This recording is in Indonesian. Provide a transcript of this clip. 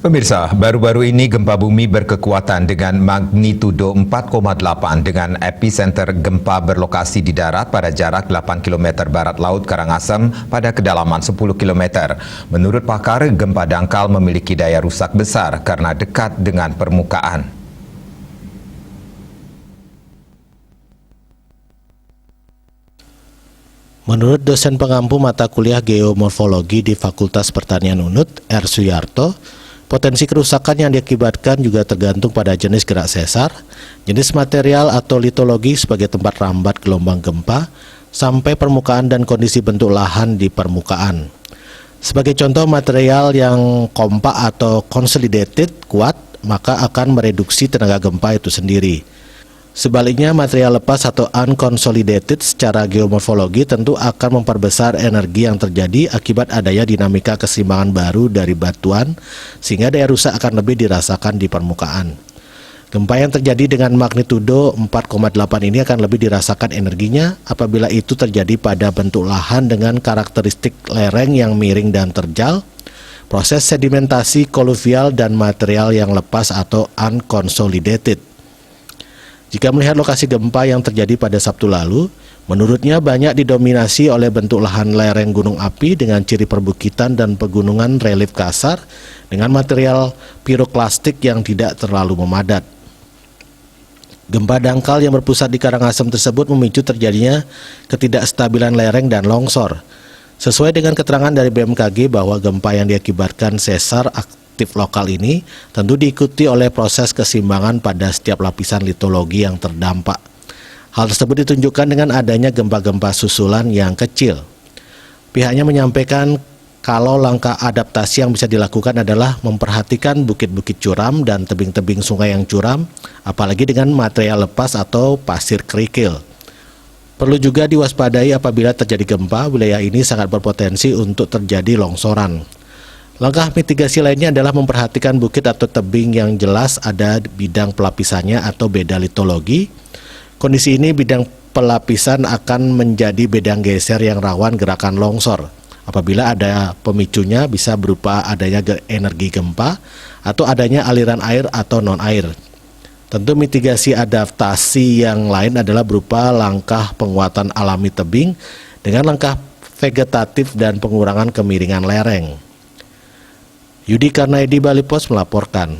Pemirsa, baru-baru ini gempa bumi berkekuatan dengan magnitudo 4,8 dengan epicenter gempa berlokasi di darat pada jarak 8 km barat laut Karangasem pada kedalaman 10 km. Menurut pakar, gempa dangkal memiliki daya rusak besar karena dekat dengan permukaan. Menurut dosen pengampu mata kuliah Geomorfologi di Fakultas Pertanian UNUD, R. Suyarto, potensi kerusakan yang diakibatkan juga tergantung pada jenis gerak sesar, jenis material atau litologi sebagai tempat rambat gelombang gempa, sampai permukaan dan kondisi bentuk lahan di permukaan. Sebagai contoh, material yang kompak atau consolidated kuat, maka akan mereduksi tenaga gempa itu sendiri. Sebaliknya, material lepas atau unconsolidated secara geomorfologi tentu akan memperbesar energi yang terjadi akibat adanya dinamika keseimbangan baru dari batuan, sehingga daya rusak akan lebih dirasakan di permukaan. Gempa yang terjadi dengan magnitudo 4,8 ini akan lebih dirasakan energinya apabila itu terjadi pada bentuk lahan dengan karakteristik lereng yang miring dan terjal, proses sedimentasi koluvial dan material yang lepas atau unconsolidated. Jika melihat lokasi gempa yang terjadi pada Sabtu lalu, menurutnya banyak didominasi oleh bentuk lahan lereng gunung api dengan ciri perbukitan dan pegunungan relief kasar dengan material piroklastik yang tidak terlalu memadat. Gempa dangkal yang berpusat di Karangasem tersebut memicu terjadinya ketidakstabilan lereng dan longsor. Sesuai dengan keterangan dari BMKG bahwa gempa yang diakibatkan sesar aktif lokal ini tentu diikuti oleh proses keseimbangan pada setiap lapisan litologi yang terdampak. Hal tersebut ditunjukkan dengan adanya gempa-gempa susulan yang kecil. Pihaknya menyampaikan kalau langkah adaptasi yang bisa dilakukan adalah memperhatikan bukit-bukit curam dan tebing-tebing sungai yang curam, apalagi dengan material lepas atau pasir kerikil. Perlu juga diwaspadai apabila terjadi gempa, wilayah ini sangat berpotensi untuk terjadi longsoran. Langkah mitigasi lainnya adalah memperhatikan bukit atau tebing yang jelas ada bidang pelapisannya atau beda litologi. Kondisi ini bidang pelapisan akan menjadi bidang geser yang rawan gerakan longsor. Apabila ada pemicunya bisa berupa adanya energi gempa atau adanya aliran air atau non-air. Tentu mitigasi adaptasi yang lain adalah berupa langkah penguatan alami tebing dengan langkah vegetatif dan pengurangan kemiringan lereng. Yudi Karnaidi, Bali Pos melaporkan.